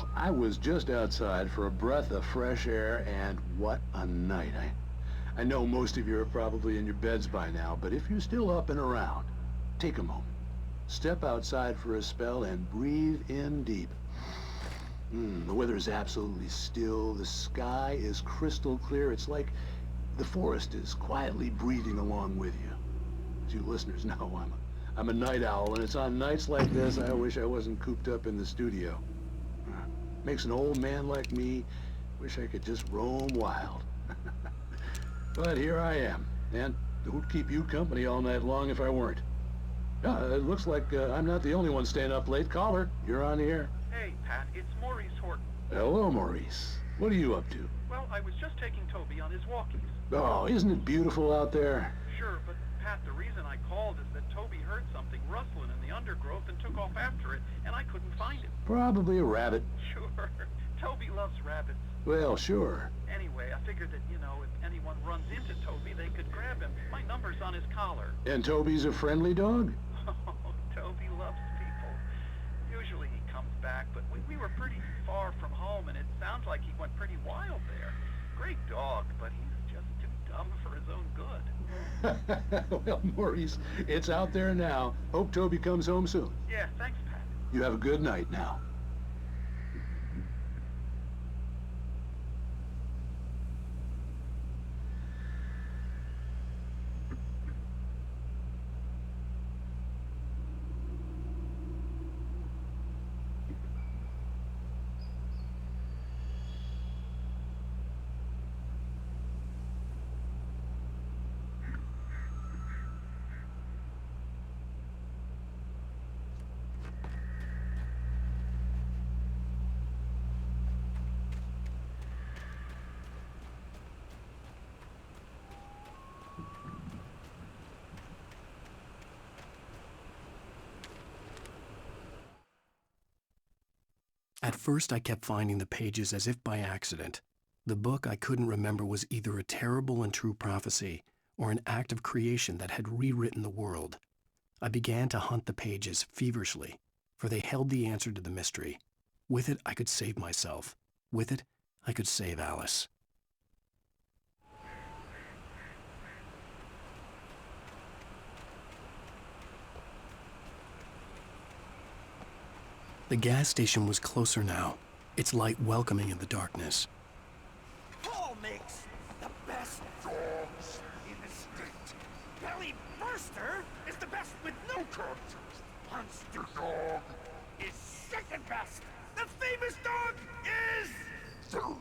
Oh, I was just outside for a breath of fresh air, and what a night. I know most of you are probably in your beds by now, but if you're still up and around, take a moment. Step outside for a spell and breathe in deep. The weather is absolutely still. The sky is crystal clear. It's like the forest is quietly breathing along with you. As you listeners know, I'm a night owl, and it's on nights like this I wish I wasn't cooped up in the studio. Makes an old man like me wish I could just roam wild. But here I am, and who'd keep you company all night long if I weren't? It looks like I'm not the only one staying up late. Caller, you're on the air. Hey, Pat, it's Maurice Horton. Hello, Maurice. What are you up to? Well, I was just taking Toby on his walkies. Oh, isn't it beautiful out there? Sure, but Pat, the reason I called is that Toby heard something rustling in the undergrowth and took off after it, and I couldn't find it. Probably a rabbit. Sure. Toby loves rabbits. Well, sure. Anyway, I figured that, if anyone runs into Toby, they could grab him. My number's on his collar. And Toby's a friendly dog? Oh, Toby loves people. Usually he comes back, but we were pretty far from home, and it sounds like he went pretty wild there. Great dog, but he's just too dumb for his own good. Well, Maurice, it's out there now. Hope Toby comes home soon. Yeah, thanks, Pat. You have a good night now. At first, I kept finding the pages as if by accident. The book I couldn't remember was either a terrible and true prophecy or an act of creation that had rewritten the world. I began to hunt the pages feverishly, for they held the answer to the mystery. With it, I could save myself. With it, I could save Alice. The gas station was closer now, its light welcoming in the darkness. Paul makes the best dogs in the state. Belly Burster is the best with no contest. Monster Dog is second best. The famous dog is third.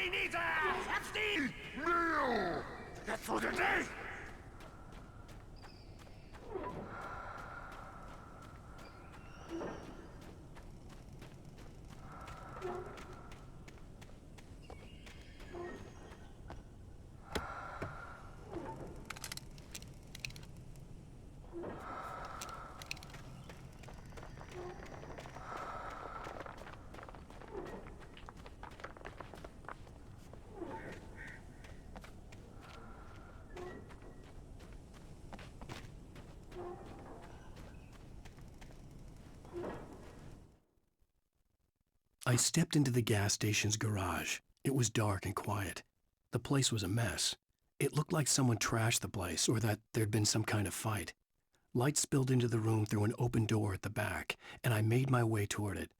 Everybody needs a hefty meal to get through the day. I stepped into the gas station's garage. It was dark and quiet. The place was a mess. It looked like someone trashed the place or that there'd been some kind of fight. Light spilled into the room through an open door at the back, and I made my way toward it.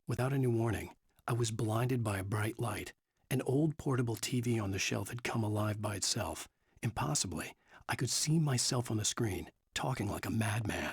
Without any warning, I was blinded by a bright light. An old portable TV on the shelf had come alive by itself. Impossibly, I could see myself on the screen, talking like a madman.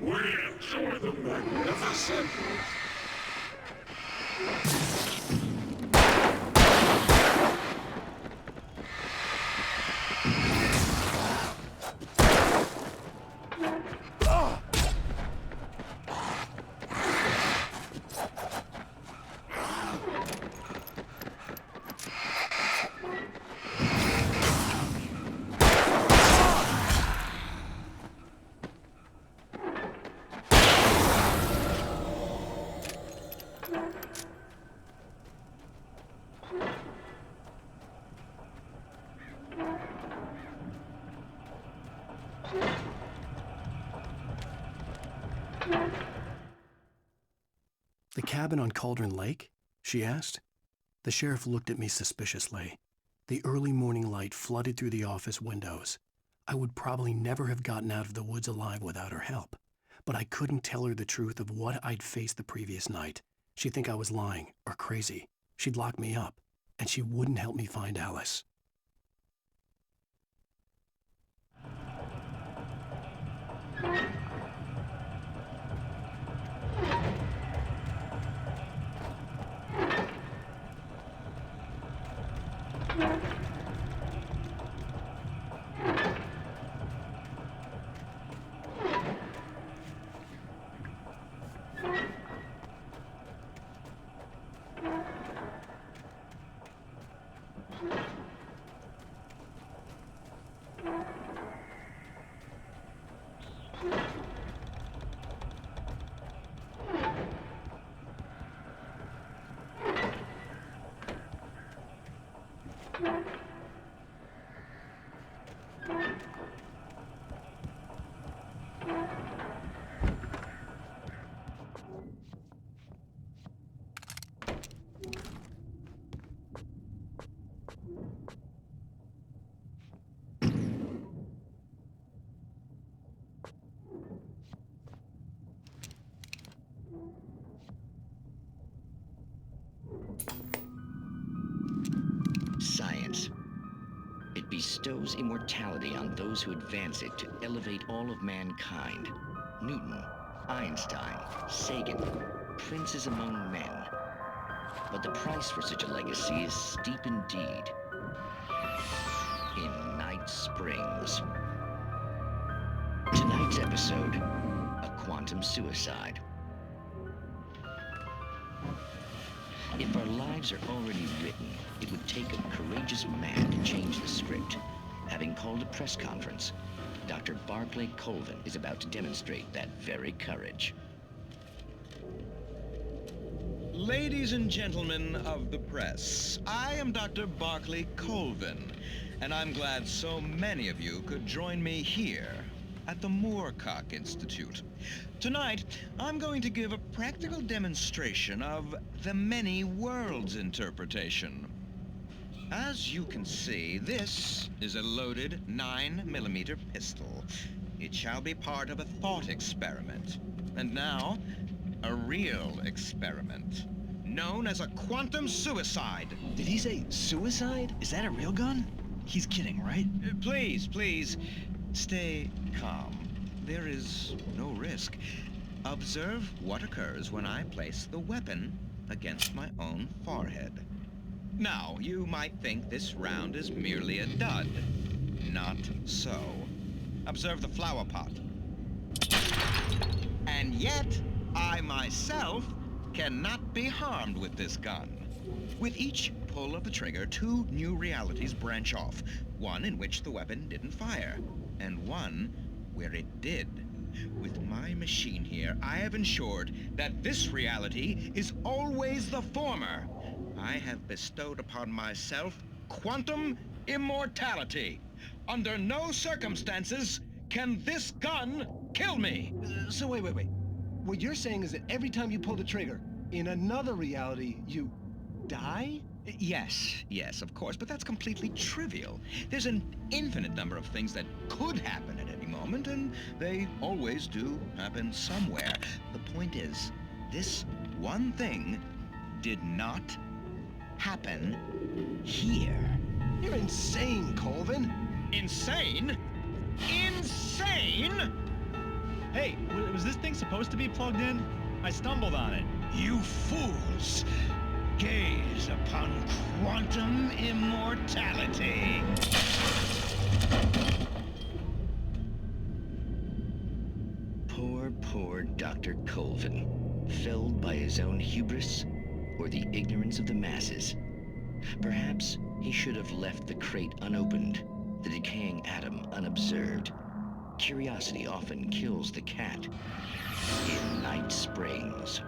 We enjoy the magnificent. The cabin on Cauldron Lake? She asked. The sheriff looked at me suspiciously. The early morning light flooded through the office windows. I would probably never have gotten out of the woods alive without her help, but I couldn't tell her the truth of what I'd faced the previous night. She'd think I was lying or crazy. She'd lock me up, and she wouldn't help me find Alice. Science. It bestows immortality on those who advance it to elevate all of mankind. Newton, Einstein, Sagan, princes among men. But the price for such a legacy is steep indeed. In Night Springs. Tonight's episode, a quantum suicide. If our lives are already written, it would take a courageous man to change the script. Having called a press conference, Dr. Barclay Colvin is about to demonstrate that very courage. Ladies and gentlemen of the press, I am Dr. Barclay Colvin, and I'm glad so many of you could join me here at the Moorcock Institute. Tonight, I'm going to give a practical demonstration of the many worlds interpretation. As you can see, this is a loaded 9mm pistol. It shall be part of a thought experiment. And now, a real experiment, known as a quantum suicide. Did he say suicide? Is that a real gun? He's kidding, right? Please, stay calm. There is no risk. Observe what occurs when I place the weapon against my own forehead. Now, you might think this round is merely a dud. Not so. Observe the flower pot. And yet, I myself cannot be harmed with this gun. With each pull of the trigger, two new realities branch off. One in which the weapon didn't fire, and one where it did. With my machine here, I have ensured that this reality is always the former. I have bestowed upon myself quantum immortality. Under no circumstances can this gun kill me. So wait. What you're saying is that every time you pull the trigger, in another reality, you die? Yes, of course, but that's completely trivial. There's an infinite number of things that could happen at any moment, and they always do happen somewhere. The point is, this one thing did not happen here. You're insane, Colvin. Insane? Insane? Hey, was this thing supposed to be plugged in? I stumbled on it. You fools! Gaze upon quantum immortality. Poor Dr. Colvin, felled by his own hubris or the ignorance of the masses. Perhaps he should have left the crate unopened, the decaying atom unobserved. Curiosity often kills the cat in Night Springs.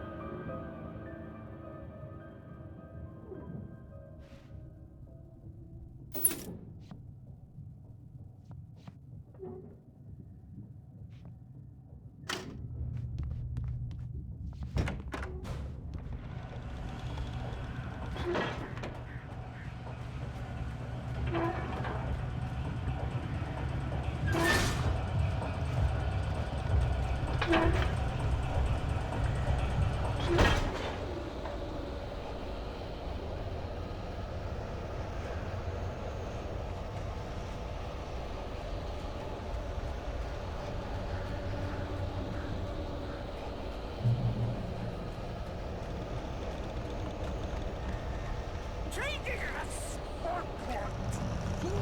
Changing a spark plug to 4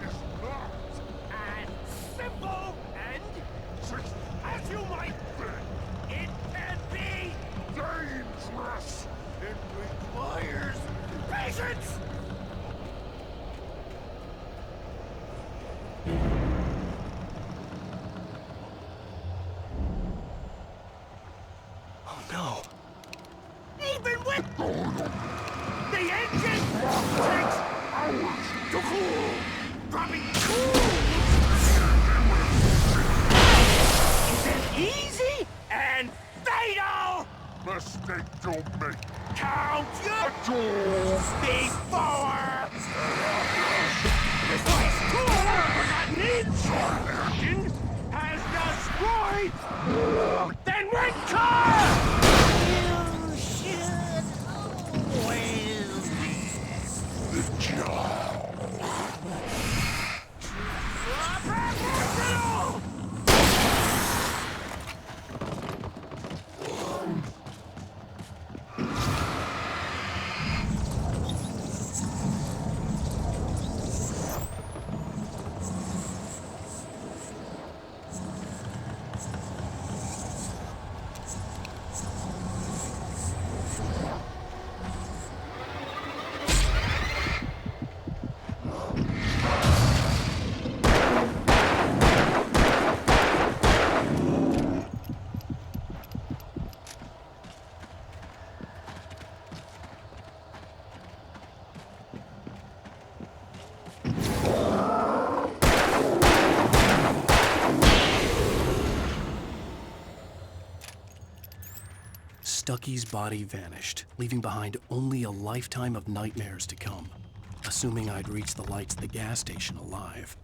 is not as simple and just as you might think. It can be dangerous. It requires patience. Oh no. Even with the engine takes hours to cool. Dropping tools isn't easy and fatal. Mistake don't make. Count your tools before. This nice tool forgotten engine has destroyed more than one car. You should always be the job. Professional! Stucky's body vanished, leaving behind only a lifetime of nightmares to come, assuming I'd reached the lights at the gas station alive.